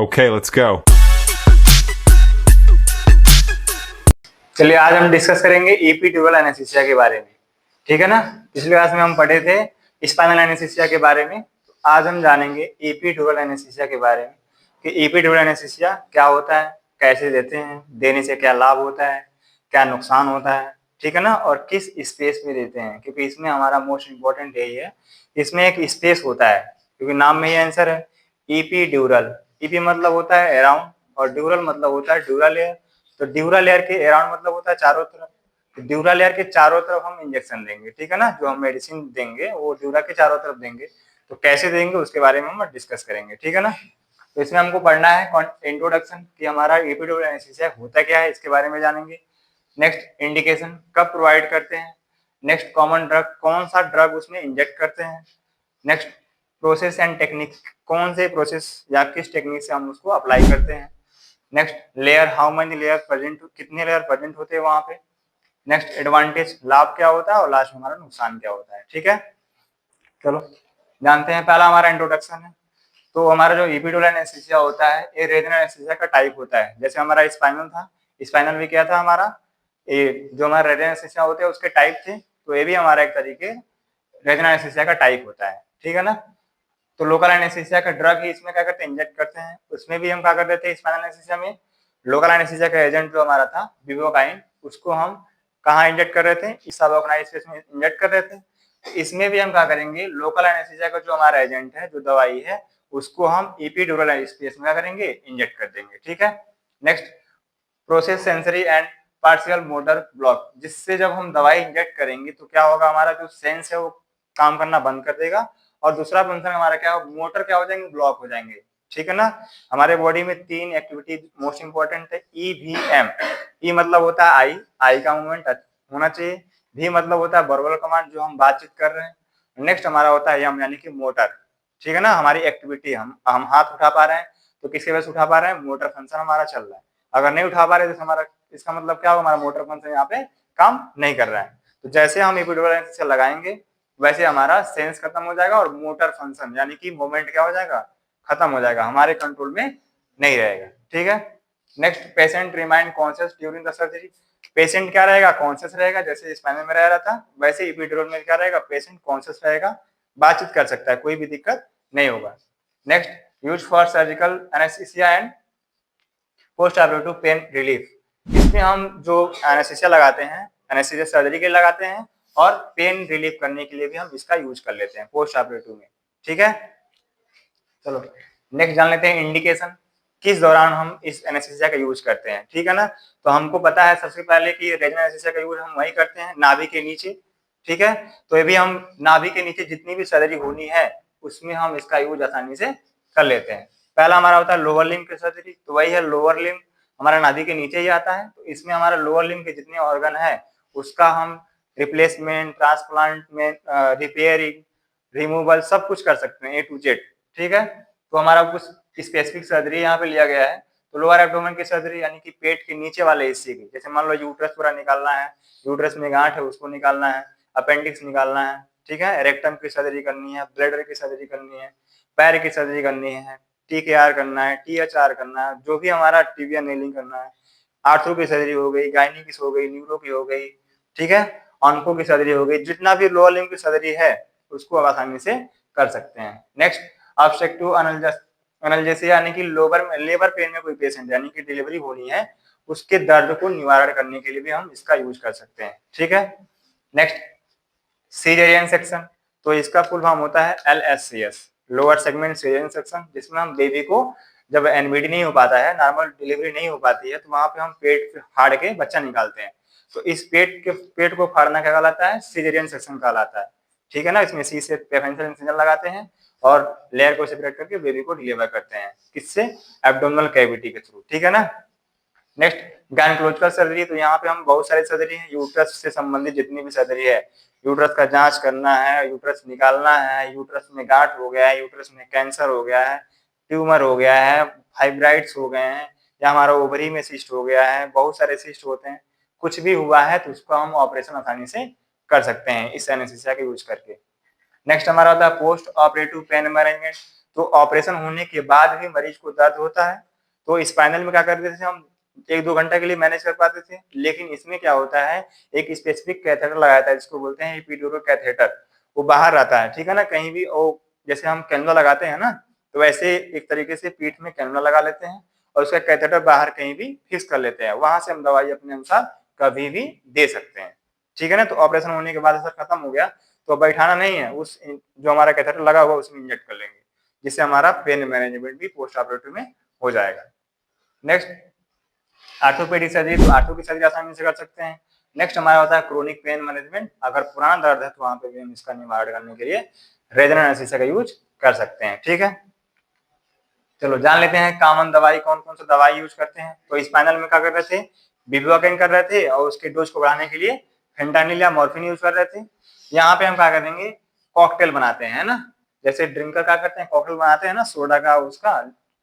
Okay, let's go. चलिए आज हम डिस्कस करेंगे एपिड्यूरल एनेस्थीसिया के बारे में। ठीक है ना, पिछली क्लास में हम पढ़े थे स्पाइनल एनेस्थीसिया के बारे में। तो आज हम जानेंगे एपिड्यूरल एनेस्थीसिया के बारे में कि एपिड्यूरल एनेस्थीसिया क्या होता है, कैसे देते हैं, देने से क्या लाभ होता है, क्या नुकसान होता है, ठीक है ना, और किस स्पेस में देते हैं, क्योंकि इसमें हमारा मोस्ट इम्पोर्टेंट यही है, इसमें एक स्पेस होता है, क्योंकि नाम में ही आंसर है एपिड्यूरल। ईपी मतलब होता है अराउंड और ड्यूरल मतलब होता है ड्यूरल लेयर। तो ड्यूरल लेयर के अराउंड मतलब होता है चारों तरफ। तो ड्यूरल लेयर के चारों तरफ हम इंजेक्शन देंगे, ठीक है ना, जो हम मेडिसिन देंगे वो ड्यूरा के चारों तरफ देंगे। तो कैसे देंगे उसके बारे में हम डिस्कस करेंगे, ठीक है ना। तो इसमें हमको पढ़ना है इंट्रोडक्शन कि हमारा एपिड्यूरल एनेस्थीसिया होता क्या है, इसके बारे में जानेंगे। नेक्स्ट इंडिकेशन, कब प्रोवाइड करते हैं। नेक्स्ट कॉमन ड्रग, कौन सा ड्रग उसमें इंजेक्ट करते हैं। नेक्स्ट प्रोसेस एंड टेक्निक, कौन से प्रोसेस या किस टेक्निक से हम उसको अप्लाई करते हैं। Next layer, how many layer present, कितने लेयर प्रेजेंट होते हैं वहां पे। नेक्स्ट एडवांटेज, लाभ क्या होता है, और लास्ट में हमारा नुकसान क्या होता है, ठीक है। चलो जानते हैं, पहला हमारा इंट्रोडक्शन है। तो हमारा जो एपिड्यूरल एनेस्थीसिया होता है ये रीजनल एनेस्थीसिया का टाइप होता है। जैसे हमारा स्पाइनल था, स्पाइनल भी क्या था हमारा, ये जो हमारा रीजनल एनेस्थीसिया होते हैं उसके टाइप थे, तो ये भी हमारा एक तरीके रीजनल एनेस्थीसिया का टाइप होता है, ठीक है ना। तो लोकल एनेस्थीसिया का ड्रग ही इसमें क्या करते हैं, इंजेक्ट करते हैं। उसमें भी हम क्या करते थे स्पाइनल एनेस्थीसिया में, लोकल एनेस्थीसिया का एजेंट जो हमारा था बिवोकाइन, उसको हम कहाँ इंजेक्ट कर रहे थे, इस सबऑक्नाइज स्पेस में इंजेक्ट कर रहे थे। इसमें भी हम क्या करेंगे, लोकल एनेस्थीसिया का जो हमारा एजेंट है, जो दवाई है, उसको हम एपिड्यूरल स्पेस में क्या करेंगे, इंजेक्ट कर देंगे, ठीक है। Next process sensory and partial motor block, जिससे जब हम दवाई इंजेक्ट करेंगे तो क्या होगा, हमारा जो सेंस है वो काम करना बंद कर देगा, और दूसरा फंक्शन हमारा क्या हो, मोटर क्या हो जाएंगे, ब्लॉक हो जाएंगे, ठीक है ना। हमारे बॉडी में 3 एक्टिविटी मोस्ट इंपॉर्टेंट है, ईवीएम। ई मतलब होता है आई का मूवमेंट होना चाहिए। वी मतलब होता है वर्बल कमांड, जो हम बातचीत कर रहे हैं। नेक्स्ट हमारा होता है एम यानी कि मोटर, ठीक है ना, हमारी एक्टिविटी, हम हाथ उठा पा रहे हैं तो किसके वजह से उठा पा रहे हैं, मोटर फंक्शन हमारा चल रहा है। अगर नहीं उठा पा रहे तो हमारा, इसका मतलब क्या होगा, हमारा मोटर फंक्शन यहाँ पे काम नहीं कर रहा है। तो जैसे हम एपिड्यूरल से लगाएंगे वैसे हमारा सेंस खत्म हो जाएगा और मोटर फंक्शन यानी कि मूवमेंट क्या हो जाएगा, खत्म हो जाएगा, हमारे कंट्रोल में नहीं रहेगा, ठीक है। Next patient remind conscious during the surgery, patient क्या रहेगा, कॉन्शियस रहेगा, जैसे स्पाइनल में रह रहा था वैसे एपिड्यूरल में क्या रहेगा, पेशेंट कॉन्शियस रहेगा, बातचीत कर सकता है, कोई भी दिक्कत नहीं होगा। Next use for surgical anaesthesia and post operative pain relief, इसमें हम जो एनेस्थीसिया लगाते हैं, एनेस्थीसिया सर्जरी के लिए लगाते हैं, और पेन रिलीफ करने के लिए भी हम इसका यूज कर लेते हैं पोस्ट ऑपरेटिव में, ठीक है। चलो नेक्स्ट जान लेते हैं इंडिकेशन, किस दौरान हम इस एनेस्थीसिया का यूज करते हैं, ठीक है ना। तो हमको पता है सबसे पहले कि रेजिनल एनेस्थीसिया का यूज हम वही करते हैं नाभि के नीचे, ठीक है। तो ये भी हम नाभि के नीचे जितनी भी सर्जरी होनी है उसमें हम इसका यूज आसानी से कर लेते हैं। पहला हमारा होता है लोअर लिम्ब की सर्जरी, तो वही है लोअर लिम्ब हमारा नाभि के नीचे ही आता है, तो इसमें हमारा लोअर लिम्ब के जितने ऑर्गन है उसका हम रिप्लेसमेंट, ट्रांसप्लांट में रिपेयरिंग, रिमूवल सब कुछ कर सकते हैं, ए टू जेड, ठीक है। तो हमारा कुछ स्पेसिफिक सर्जरी यहाँ पे लिया गया है। तो लोअर एब्डोमेन की सर्जरी यानी कि पेट के नीचे वाले हिस्से की, जैसे मान लो यूट्रस पूरा निकालना है, यूट्रस में गांठ है उसको निकालना है, अपेंडिक्स निकालना है, ठीक है, रेक्टम की सर्जरी करनी है, ब्लैडर की सर्जरी करनी है, पैर की सर्जरी करनी है, TKR करना है, THR करना है, जो भी हमारा टिबिया नेलिंग करना है, आर्थो की सर्जरी हो गई, गायनी की हो गई, न्यूरो की हो गई, ठीक है, ऑन्को की सर्जरी हो गई, जितना भी लोअर लिम्ब की सर्जरी है उसको आप आसानी से कर सकते हैं। नेक्स्ट ऑब्स्ट्रक्टिव एनाल्जेसिया यानी कि लेबर पेन में कोई पेशेंट यानी कि डिलीवरी होनी है उसके दर्द को निवारण करने के लिए भी हम इसका यूज कर सकते हैं, ठीक है। नेक्स्ट सीजेरियन सेक्शन, तो इसका फुल फॉर्म होता है LSCS, lower segment caesarean section, जिसमें हम बेबी को जब एनबीडी नहीं हो पाता है, नॉर्मल डिलीवरी नहीं हो पाती है, तो वहां पे हम पेट फाड़ के बच्चा निकालते हैं। तो इस पेट को फाड़ना क्या कहलाता है, सीजेरियन सेक्शन कहलाता है, ठीक है ना। इसमें सी से पेफेंशियल इंसिजन लगाते हैं और लेयर को सेपरेट करके बेबी को डिलीवर करते हैं, किससे, एब्डोमिनल कैविटी के थ्रू, ठीक है ना। नेक्स्ट गायनोकोलॉजिकल सर्जरी, तो यहाँ पे हम बहुत सारी सर्जरी है, यूट्रस से संबंधित जितनी भी सर्जरी है, यूट्रस का जांच करना है, यूट्रस निकालना है, यूट्रस में गांठ हो गया है, यूट्रस में कैंसर हो गया है, ट्यूमर हो गया है, फाइब्राइड्स हो गए हैं, या हमारा ओवरी में सिस्ट हो गया है, बहुत सारे सिस्ट होते हैं, कुछ भी हुआ है तो उसको हम ऑपरेशन आसानी से कर सकते हैं इस एनेस्थीसिया का यूज करके। नेक्स्ट हमारा होता है पोस्ट ऑपरेटिव पेन मैनेजमेंट, तो ऑपरेशन होने के बाद भी मरीज को दर्द होता है, तो स्पाइनल में क्या कर देते थे हम, 1-2 घंटा के लिए मैनेज कर पाते थे। लेकिन इसमें क्या होता है, एक स्पेसिफिक कैथेटर लगाया था जिसको बोलते हैं एपिड्यूरल कैथेटर, वो बाहर रहता है, ठीक है ना, कहीं भी वो जैसे हम कैनुला लगाते हैं ना, तो वैसे एक तरीके से पीठ में कैनुला लगा लेते हैं और उसका कैथेटर बाहर कहीं भी फिक्स कर लेते हैं, वहां से हम दवाई अपने अनुसार कभी भी दे सकते हैं, ठीक है ना। तो ऑपरेशन होने के बाद असर खत्म हो गया तो बैठाना नहीं है, उस जो हमारा कैथेटर लगा हुआ उसमें इंजेक्ट कर लेंगे, जिससे हमारा पेन मैनेजमेंट भी पोस्ट ऑपरेटिव में हो जाएगा। नेक्स्ट आर्थोपेडिक सर्जरी, तो आर्थो की सर्जरी आसानी से कर सकते हैं। नेक्स्ट हमारा होता है क्रोनिक पेन मैनेजमेंट, अगर पुराना दर्द है तो वहां पे भी हम इसका निवारण करने के लिए रेजोनेंस एनेस्थीसिया का यूज कर सकते हैं, ठीक है। चलो जान लेते हैं कॉमन दवाई कौन कौन सा दवाई यूज करते हैं। तो स्पाइनल में क्या कर रहे थे, बिबुवाकेन कर रहे थे और उसके डोज को बढ़ाने के लिए फेंटानिल या मॉर्फिन यूज कर रहे थे। यहाँ पे हम क्या करेंगे, कॉकटेल बनाते हैं ना, जैसे ड्रिंकर क्या करते हैं, कॉकटेल बनाते हैं ना, सोडा का, उसका,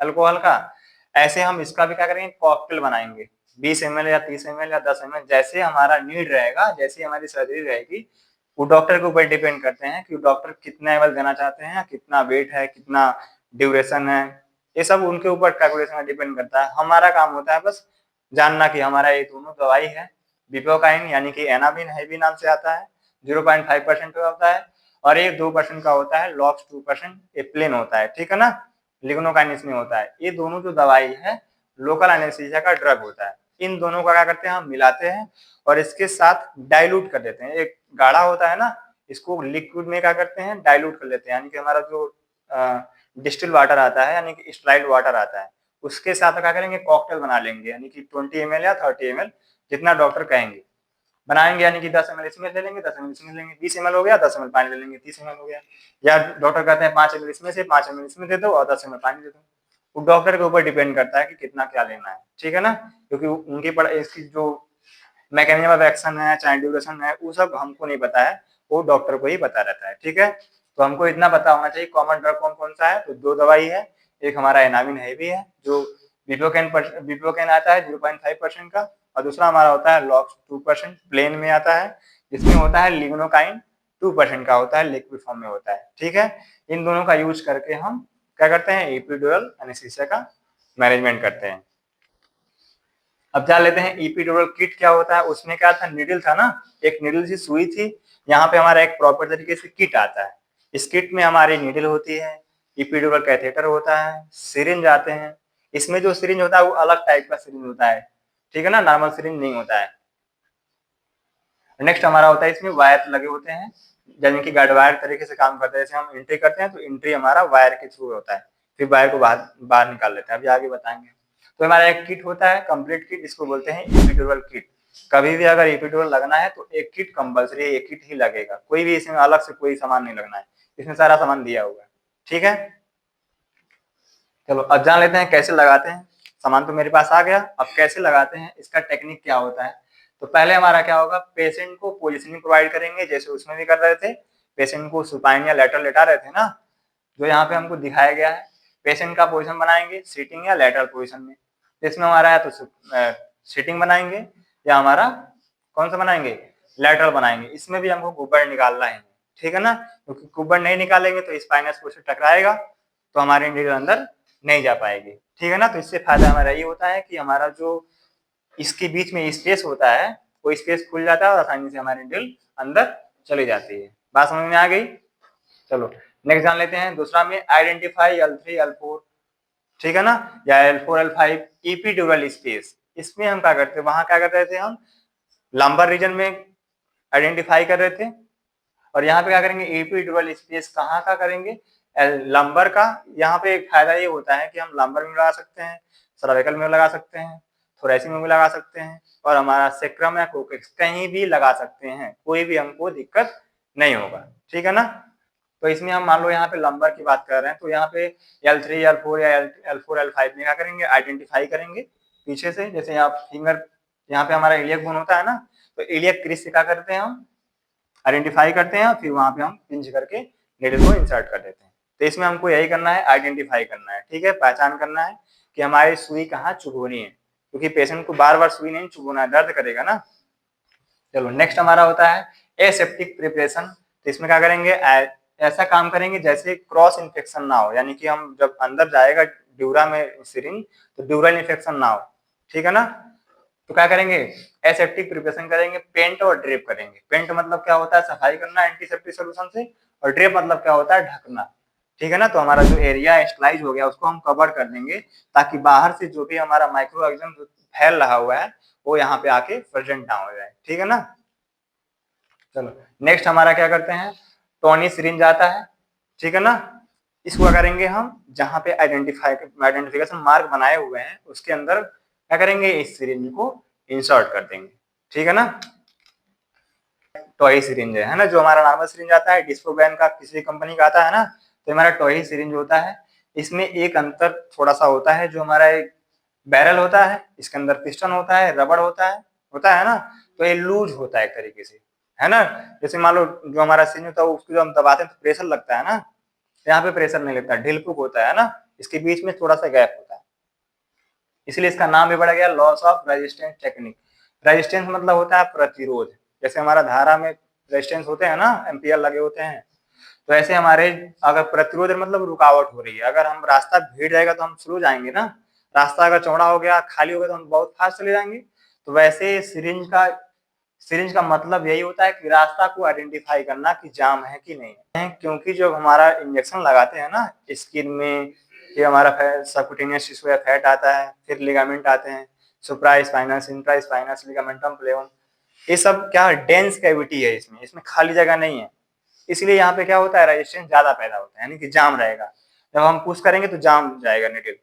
अल्कोहल का, ऐसे हम इसका भी क्या करेंगे, कॉकटेल बनाएंगे। 20 ml या 30 ml या 10 ml, जैसे हमारा नीड रहेगा, जैसे हमारी सर्जरी रहेगी, वो डॉक्टर के ऊपर डिपेंड करते हैं कि डॉक्टर कितना ml देना चाहते हैं, कितना वेट है, कितना ड्यूरेशन है, ये सब उनके ऊपर कैलकुलेशन में डिपेंड करता है। हमारा काम होता है बस जानना कि हमारा ये दोनों दवाई है, बिप्रोकाइन यानी कि एनाबिन हैवी नाम से आता है, 0.5% का होता है, और ये 2% का होता है, लॉक्स 2%, ये प्लेन होता है, ठीक है ना, लिग्नोकाइन इसमें होता है। ये दोनों जो दवाई है लोकल एनेस्थीसिया का ड्रग होता है। इन दोनों का क्या करते हैं, हम मिलाते हैं और इसके साथ डाइल्यूट कर देते हैं। एक गाढ़ा होता है ना, इसको लिक्विड में क्या करते हैं, डाइल्यूट कर लेते हैं, यानी कि हमारा जो डिस्टिल वाटर आता है, यानी कि स्टराइल्ड वाटर आता है, उसके साथ क्या करेंगे, कॉकटेल बना लेंगे, यानी कि 20 ml या 30 ml, जितना डॉक्टर कहेंगे बनाएंगे, यानी कि 10 ml इसमें ले लेंगे, 10 ml इसमें लेंगे, 20 ml हो गया, 10 ml पानी ले लेंगे, 30 ml हो गया। या डॉक्टर कहते हैं 5 ml इसमें से, 5 ml इसमें दे दो और 10 ml पानी दे दो। वो डॉक्टर के ऊपर डिपेंड करता है कि कितना क्या लेना है, ठीक है ना, क्योंकि उनकी इसकी जो मैकेनिज्म ऑफ एक्शन है, चाहे ड्यूरेशन है, वो सब हमको नहीं पता है, वो डॉक्टर को ही पता रहता है, ठीक है। तो हमको इतना पता होना चाहिए कॉमन ड्रग कौन कौन सा है। तो 2 दवाई है, एक हमारा एनाबिन हैवी है जो बिप्रोकेन आता है 0.5% का, और दूसरा हमारा होता है लॉक्स 2% प्लेन में आता है, जिसमें होता है लिग्नोकाइन 2% का होता है, लिक्विड फॉर्म में होता है, ठीक है। इन दोनों का यूज करके हम क्या करते हैं, एपिड्यूरल एनेस्थीसिया का मैनेजमेंट करते हैं। अब जान लेते हैं एपिड्यूरल किट क्या होता है। उसमें क्या था, निडल था ना, एक निडल सी सुई थी, यहाँ पे हमारा एक प्रॉपर तरीके से किट आता है। इस किट में हमारी निडल होती है, एपिड्यूरल कैथेटर होता है, सिरिंज आते हैं। इसमें जो सिरिंज होता है वो अलग टाइप का सिरिंज होता है, ठीक है ना, नॉर्मल सिरिंज नहीं होता है। नेक्स्ट हमारा होता है, इसमें वायर लगे होते हैं, यानी कि गार्ड वायर तरीके से काम करते हैं। जैसे हम एंट्री करते हैं तो एंट्री हमारा वायर के थ्रू होता है, फिर वायर को बाहर निकाल लेते हैं, अभी आगे बताएंगे। तो हमारा एक किट होता है, कंप्लीट किट, इसको बोलते हैं एपिड्यूरल किट। कभी भी अगर एपिड्यूरल लगना है तो एक किट कंपलसरी है, एक किट ही लगेगा, कोई भी इसमें अलग से कोई सामान नहीं लगना है, इसमें सारा सामान दिया हुआ है, ठीक है। चलो अब जान लेते हैं कैसे लगाते हैं। सामान तो मेरे पास आ गया, अब कैसे लगाते हैं, इसका टेक्निक क्या होता है। तो पहले हमारा क्या होगा, पेशेंट को पोजीशनिंग प्रोवाइड करेंगे, जैसे उसमें भी कर रहे थे, पेशेंट को सुपाइन या लेटरल लेटा रहे थे ना, जो यहाँ पे हमको दिखाया गया है। पेशेंट का पोजीशन बनाएंगे सीटिंग या लेटरल पोजीशन में, इसमें हमारा है तो सीटिंग बनाएंगे, या हमारा कौन सा बनाएंगे, लेटरल बनाएंगे। इसमें भी हमको गुब्बर निकालना है, ठीक है ना, क्योंकि गुब्बर नहीं निकालेंगे तो स्पाइनस कोर्ड से टकराएगा तो हमारे नीडल अंदर नहीं जा पाएगी, ठीक है ना। तो इससे फायदा हमारा ये होता है कि हमारा जो इसके बीच में स्पेस होता है वो स्पेस खुल जाता है और आसानी से हमारी नीडल अंदर चली जाती है। बात समझ में आ गई। चलो नेक्स्ट जान लेते हैं दूसरा में, आइडेंटिफाई L3 L4, ठीक है ना, या L4 L5 एपिड्यूरल स्पेस। इसमें हम क्या करते हैं, वहां क्या कर रहे थे, हम लंबर रीजन में आइडेंटिफाई कर रहे थे, और यहाँ पे क्या करेंगे, एपिड्यूरल स्पेस कहाँ का करेंगे, लंबर का। यहाँ पे एक फायदा ये होता है कि हम लंबर में लगा सकते हैं, सर्वाइकल में लगा सकते हैं, थोरेसिक में भी लगा सकते हैं, और हमारा सेक्रम या कोकेक्स कहीं भी लगा सकते हैं, कोई भी हमको दिक्कत नहीं होगा, ठीक है ना। तो इसमें हम मान लो यहाँ पे लंबर की बात कर रहे हैं, तो यहाँ पे L3 L4 या L4 L5 में क्या करेंगे, आइडेंटिफाई करेंगे पीछे से। जैसे यहाँ फिंगर, यहाँ पे हमारा इलियक बोन होता है ना, तो इलियक क्रीज से क्या करते हैं, हम आइडेंटिफाई करते हैं, फिर वहां पे हम पिंच करके नीडल को इंसर्ट कर देते हैं। तो इसमें हमको यही करना है, आइडेंटिफाई करना है, ठीक है, पहचान करना है कि हमारी सुई कहाँ चुभोनी है, क्योंकि पेशेंट को बार बार सुई नहीं चुभोना है, दर्द करेगा ना। चलो नेक्स्ट हमारा होता है एसेप्टिक प्रिपरेशन। तो इसमें क्या करेंगे, ऐसा काम करेंगे जैसे क्रॉस इन्फेक्शन ना हो, यानी कि हम जब अंदर जाएगा ड्यूरा में सिरिंज तो ड्यूरल इन्फेक्शन ना हो, ठीक है ना। तो क्या करेंगे, एसेप्टिक प्रिपरेशन करेंगे, पेंट और ड्रेप करेंगे। पेंट मतलब क्या होता है, सफाई करना एंटीसेप्टिक सोल्यूशन से, और ड्रेप मतलब क्या होता है, ढकना, ठीक है ना। तो हमारा जो एरिया स्टलाइज हो गया उसको हम कवर कर देंगे, ताकि बाहर से जो भी हमारा माइक्रो ऑर्गेनिज्म फैल रहा हुआ है वो यहाँ पे आके प्रेजेंट ना हो जाए, ठीक है ना। चलो नेक्स्ट हमारा क्या करते हैं, टोनी सिरिंज आता है, ठीक है ना। इसको क्या करेंगे हम, जहाँ पे आइडेंटिफिकेशन मार्क बनाए हुए हैं उसके अंदर क्या करेंगे, इस सिरिंज को इंसर्ट कर देंगे, ठीक है ना। टॉय सिरिंज है ना, जो हमारा नॉर्मल सिरिंज आता है डिस्पोबैन का किसी कंपनी का आता है ना, तो हमारा टॉय सिरिंज होता है। इसमें एक अंतर थोड़ा सा होता है, जो हमारा एक बैरल होता है इसके अंदर पिस्टन होता है, रबड़ होता है ना, तो ये लूज होता है एक तरीके से, है ना। जैसे मान लो जो हमारा सिरिंज होता है उसको जो हम दबाते हैं तो प्रेशर लगता है ना, यहाँ पे प्रेशर नहीं लगता, ढिलपुक होता है ना, इसके बीच में थोड़ा सा गैप होता है, इसलिए इसका नाम भी पड़ा गया loss of resistance technique. Resistance मतलब होता है प्रतिरोध, जैसे हमारा धारा में रेजिस्टेंस होते हैं ना, एम्पियर लगे होते हैं, तो ऐसे हमारे अगर प्रतिरोध मतलब रुकावट हो रही है, अगर हम रास्ता भीड़ जाएगा तो हम स्लो जाएंगे ना, रास्ता अगर चौड़ा हो गया खाली हो गया तो हम बहुत फास्ट चले जाएंगे। तो वैसे सिरिंज का मतलब यही होता है कि रास्ता को आइडेंटिफाई करना कि जाम है कि नहीं है, क्योंकि जब हमारा इंजेक्शन लगाते हैं ना स्किन में, फिर हमारा सबक्यूटेनियस टिश्यू या फैट आता है, फिर लिगामेंट आते हैं, सुप्रा स्पाइनस, इंट्रा स्पाइनस, लिगामेंटम प्लेवम, ये सब क्या डेंस कैविटी है, इसमें इसमें खाली जगह नहीं है, इसलिए यहाँ पे क्या होता है, रेजिस्टेंस ज्यादा पैदा होता है, यानी कि जाम रहेगा, जब हम पुश करेंगे तो जाम जाएगा निडल।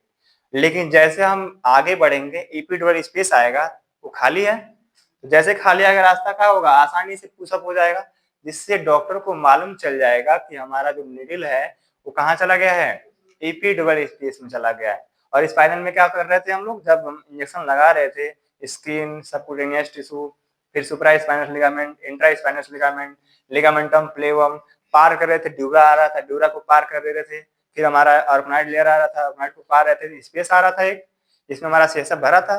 लेकिन जैसे हम आगे बढ़ेंगे इपिड्यूरल स्पेस आएगा, वो खाली है, तो जैसे खाली आएगा रास्ता क्या होगा, आसानी से पुशअप हो जाएगा, जिससे डॉक्टर को मालूम चल जाएगा कि हमारा जो निडल है वो कहाँ चला गया है, इपिड्यूरल स्पेस में चला गया है। और स्पाइनल में क्या कर रहे थे हम लोग, जब हम इंजेक्शन लगा रहे थे, स्किन, सबक्यूटेनियस टिश्यू, फिर supra spinous ligament, intra spinous ligament, ligamentum flavum पार कर रहे थे, ड्यूरा आ रहा था, ड्यूरा को पार कर रहे थे, फिर हमारा ऑर्गेनाइड लेयर आ रहा था, ऑर्गेनाइड को पार रहते थे, स्पेस आ रहा था एक, जिसमें हमारा सीएसएफ भरा था,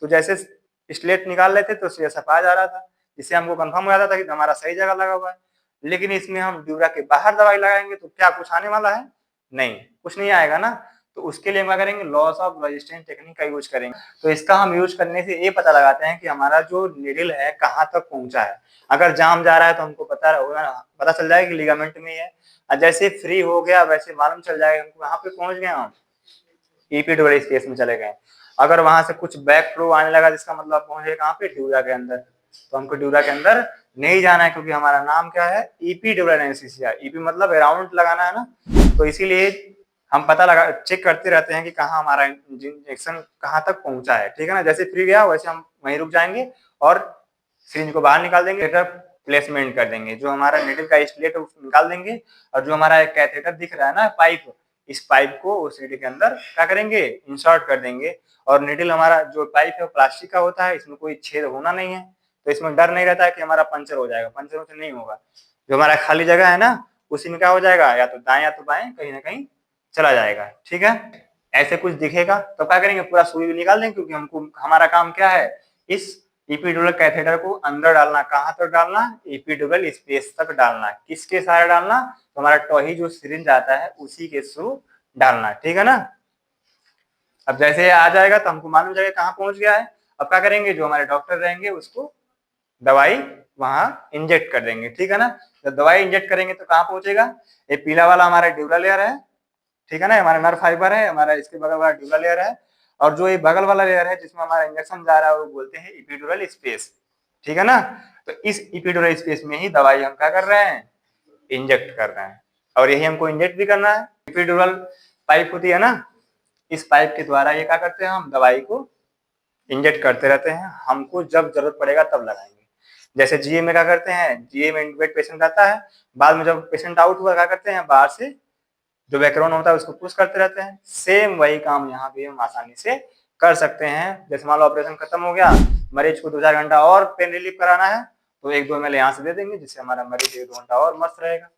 तो जैसे स्लेट निकाल लेते तो सीएसएफ आ जा रहा था, जिससे हमको कंफर्म हो जाता था कि हमारा सही जगह लगा हुआ है। लेकिन इसमें हम ड्यूरा के बाहर दवाई लगाएंगे तो क्या कुछ आने वाला है, नहीं, कुछ नहीं आएगा ना। तो उसके लिए हम क्या करेंगे, लॉस ऑफ रेजिस्टेंस टेक्निक का यूज करेंगे। तो इसका हम यूज करने से ये पता लगाते हैं कि हमारा जो निडल है कहाँ तक पहुंचा है। अगर जाम जा रहा है तो हमको पता चल जाएगा कि लिगामेंट में है, और जैसे फ्री हो गया वैसे मालूम चल जाएगा हमको कहाँ पे पहुंच गए हम, इपिड्यूरल स्पेस में चले गए। अगर वहां से कुछ बैक फ्लो आने लगा जिसका मतलब पहुंचे कहाँ पे, ड्यूरा के अंदर, तो हमको ड्यूरा के अंदर नहीं जाना है, क्योंकि हमारा नाम क्या है, इपिड्यूरल एनेस्थीसिया, ईपी मतलब अराउंड लगाना है ना, तो इसीलिए हम पता लगा चेक करते रहते हैं कि कहाँ हमारा इंजेक्शन कहाँ तक पहुंचा है, ठीक है ना। जैसे फ्री गया वैसे हम वहीं रुक जाएंगे और सिरिंज को बाहर निकाल देंगे, प्लेसमेंट कर देंगे, जो हमारा निडल का स्लेट निकाल देंगे, और जो हमारा कैथेटर दिख रहा है ना पाइप, इस पाइप को उस निडल के अंदर क्या करेंगे, इंसर्ट कर देंगे। और निडल हमारा जो पाइप है वो प्लास्टिक का होता है, इसमें कोई छेद होना नहीं है, तो इसमें डर नहीं रहता है कि हमारा पंचर हो जाएगा, पंचर नहीं होगा। जो हमारा खाली जगह है ना उसी में क्या हो जाएगा, या तो दाएं या तो बाएं कहीं ना कहीं चला जाएगा, ठीक है। ऐसे कुछ दिखेगा तो क्या करेंगे, पूरा सुई भी निकाल देंगे, क्योंकि हमको हमारा काम क्या है, इस इपिड्यूरल कैथेटर को अंदर डालना, कहाँ तक डालना, इपिड्यूरल स्पेस तक डालना, किसके सहारे डालना, तो हमारा टॉही जो सिरिंज आता है उसी के थ्रू डालना, ठीक है ना। अब जैसे आ जाएगा तो हमको मालूम जाएगा कहाँ पहुंच गया है। अब क्या करेंगे, जो हमारे डॉक्टर रहेंगे उसको दवाई वहां इंजेक्ट कर देंगे, ठीक है ना। जब दवाई इंजेक्ट करेंगे तो कहाँ पहुंचेगा, ये पीला वाला हमारा ड्यूरा लेयर है, ठीक है ना, हमारा नर्व फाइबर है, हमारा इसके बगल वाला ड्यूरा लेयर है, और जो ये बगल वाला लेयर है जिसमें हमारा इंजेक्शन जा रहा है वो बोलते हैं इपिड्यूरल स्पेस, ठीक है ना। तो इस इपिड्यूरल स्पेस में ही दवाई हम क्या कर रहे हैं, इंजेक्ट कर रहे हैं, और यही हमको इंजेक्ट भी करना है। इपिड्यूरल पाइप होती है ना, इस पाइप के द्वारा ये क्या करते हैं, हम दवाई को इंजेक्ट करते रहते हैं, हमको जब जरूरत पड़ेगा तब लगाएंगे। जैसे जीए में क्या करते हैं, जीए में इंटुबेट पेशेंट आता है, बाद में जब पेशेंट आउट हुआ क्या करते हैं, बाहर से जो बैकग्राउंड होता है उसको पुश करते रहते हैं। सेम वही काम यहाँ पे हम आसानी से कर सकते हैं। जैसे मान लो ऑपरेशन खत्म हो गया, मरीज को 2-4 घंटा और पेन रिलीफ कराना है, तो 1-2 ml यहाँ से दे देंगे, जिससे हमारा मरीज 1-2 घंटा और मस्त रहेगा,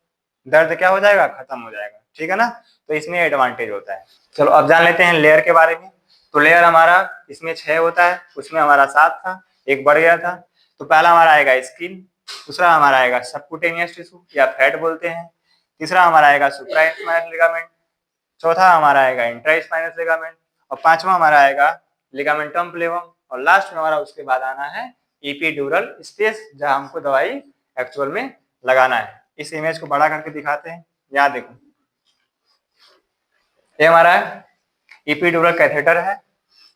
दर्द क्या हो जाएगा, खत्म हो जाएगा, ठीक है ना। तो इसमें एडवांटेज होता है। चलो अब जान लेते हैं लेयर के बारे में। तो लेयर हमारा इसमें 6 होता है, उसमें हमारा 7 था, एक बढ़ गया था। तो पहला हमारा आएगा स्किन, दूसरा हमारा आएगा सबक्यूटेनियस टिश्यू या फैट बोलते हैं, तीसरा हमारा आएगा सुप्रा स्पाइनस लिगामेंट, चौथा हमारा आएगा इंट्रा स्पाइनस लिगामेंट, और पांचवा हमारा आएगा लिगामेंटम फ्लेवम, और लास्ट में हमारा उसके बाद आना है एपिड्यूरल स्पेस, जहां हमको दवाई एक्चुअल में लगाना है। इस इमेज को बड़ा करके दिखाते हैं, यहाँ देखो, ये हमारा एपिड्यूरल कैथेटर है,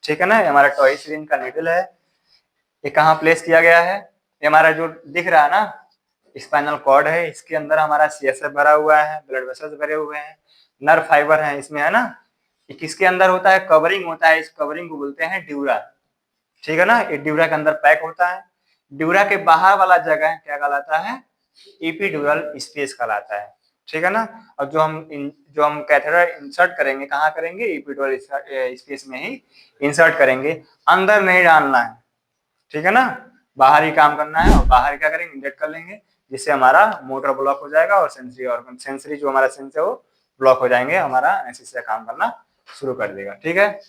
ठीक है ना, ये हमारा टॉयसिलिन का नीडल है, ये कहाँ प्लेस किया गया है, ये हमारा जो दिख रहा है ना स्पाइनल कॉर्ड है, इसके अंदर हमारा सीएसएफ भरा हुआ है, ब्लड वेसल्स भरे हुए हैं, नर्व फाइबर है इसमें, है ना। ये किसके अंदर होता है, कवरिंग होता है, इस कवरिंग को बोलते हैं ड्यूरा, ठीक है ना, ये ड्यूरा के अंदर पैक होता है। ड्यूरा के बाहर वाला जगह क्या कहलाता है, एपिड्यूरल स्पेस कहलाता है, ठीक है ना। और जो हम कैथेटर इंसर्ट करेंगे, कहाँ करेंगे, एपिड्यूरल स्पेस में ही इंसर्ट करेंगे, अंदर नहीं डालना है, ठीक है ना, बाहर ही काम करना है, और बाहर क्या करेंगे, इंजेक्ट कर लेंगे, जिससे हमारा मोटर ब्लॉक हो जाएगा और सेंसरी ऑर्गन, सेंसरी जो हमारा सेंस है वो ब्लॉक हो जाएंगे, हमारा एनेस्थीसिया काम करना शुरू कर देगा, ठीक है।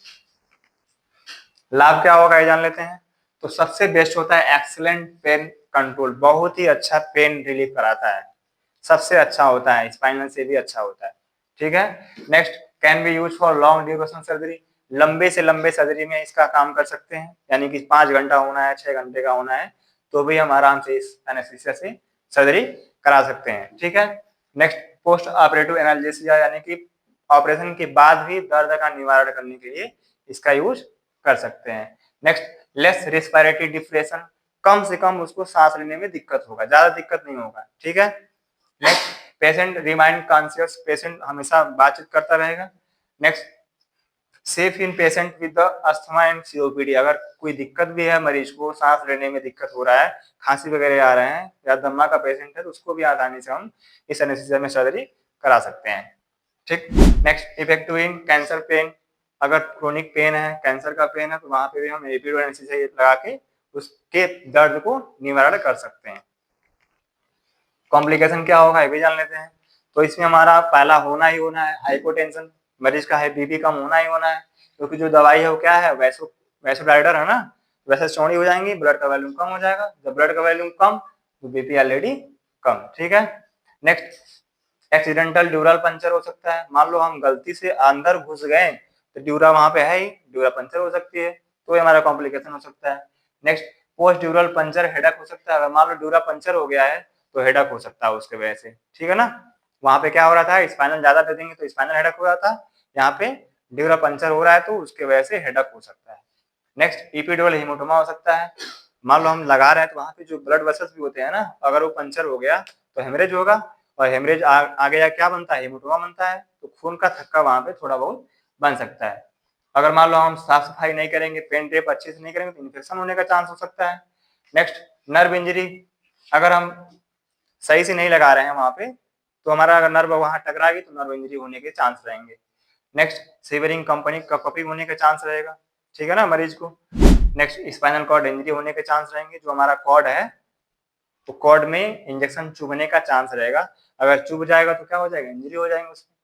लाभ क्या होगा ये जान लेते हैं। तो सबसे बेस्ट होता है एक्सीलेंट पेन कंट्रोल, बहुत ही अच्छा पेन रिलीफ कराता है, सबसे अच्छा होता है, स्पाइनल से भी अच्छा होता है, ठीक है। Next, can be use for long duration surgery, लंबे से लंबे सर्जरी में इसका काम कर सकते हैं, यानी कि 5 घंटा होना है, 6 घंटे का होना है, तो भी हम आराम से इस एनेस्थीसिया से सर्जरी करा सकते हैं, ठीक है। नेक्स्ट, पोस्ट ऑपरेटिव एनाल्जेसिया, यानी कि ऑपरेशन के बाद भी दर्द का निवारण करने के लिए इसका यूज कर सकते हैं। नेक्स्ट, लेस रेस्पिरेटरी डिप्रेशन, कम से कम उसको सांस लेने में दिक्कत होगा, ज्यादा दिक्कत नहीं होगा, ठीक है। Next, patient remind conscious, patient हमेशा बातचीत करता रहेगा। Next, safe in patient with the asthma and COPD, अगर कोई दिक्कत भी है, मरीज को सांस लेने में दिक्कत हो रहा है, खांसी वगैरह आ रहे हैं, या दमा का पेशेंट है, तो उसको भी आसानी से हम इस एनेस्थीसिया में सर्जरी करा सकते हैं, ठीक। Next, effective in cancer pen, अगर क्रोनिक पेन है, कैंसर का पेन है, तो वहां पे भी हम एपिड्यूरल एनेस्थीसिया लगा के उसके दर्द को निवारण कर सकते हैं। कॉम्प्लिकेशन क्या होगा ये भी जान लेते हैं। तो इसमें हमारा पहला होना ही होना है हाइपोटेंशन, मरीज का बीपी कम होना ही होना है, क्योंकि जो दवाई है वो क्या है, वैसोडाइलेटर है ना, वैसे चौड़ी हो जाएंगी, ब्लड का वॉल्यूम कम हो जाएगा, जब ब्लड का वॉल्यूम कम तो बीपी ऑलरेडी कम, ठीक है। नेक्स्ट, एक्सीडेंटल ड्यूरल पंचर हो सकता है, मान लो हम गलती से अंदर घुस गए तो ड्यूरा वहां पे है ही, ड्यूरा पंचर हो सकती है, तो ये हमारा कॉम्प्लिकेशन हो सकता है। नेक्स्ट, पोस्ट ड्यूरल पंचर हेडेक हो सकता है, अगर मान लो ड्यूरा पंचर हो गया है तो हेडेक हो सकता है उसके वजह से, ठीक है ना। वहां पे क्या हो रहा था, स्पाइनल ज्यादा दे देंगे तो स्पाइनल हेडेक हो रहा था, यहाँ पे ड्यूरा पंचर हो रहा है तो उसके वजह से हेडेक हो सकता है। नेक्स्ट, एपिड्यूरल हेमाटोमा हो सकता है, मान लो हम लगा रहे हैं तो वहां पे जो ब्लड वेसल्स भी होते हैं ना, अगर वो पंचर हो गया तो हेमरेज होगा, और हेमरेज आगे जा क्या बनता है, हेमाटोमा बनता है, तो खून का थक्का वहां पे थोड़ा बहुत बन सकता है। अगर मान लो हम साफ सफाई नहीं करेंगे, पेन टेप अच्छे से नहीं करेंगे, तो इन्फेक्शन होने का चांस हो सकता है। नेक्स्ट, नर्व इंजरी, अगर हम सही से नहीं लगा रहे हैं वहां पे, तो हमारा अगर नर्व वहां टकराएगी तो नर्व इंजरी होने के चांस रहेंगे। नेक्स्ट, सीवरिंग कंपनी का कपिंग होने का चांस रहेगा, ठीक है ना, मरीज को। नेक्स्ट, स्पाइनल कॉर्ड इंजरी होने के चांस रहेंगे, जो हमारा कॉर्ड है तो कॉर्ड में इंजेक्शन चुभने का चांस रहेगा, अगर चुभ जाएगा तो क्या हो जाएगा, इंजरी हो जाएगी उसमें,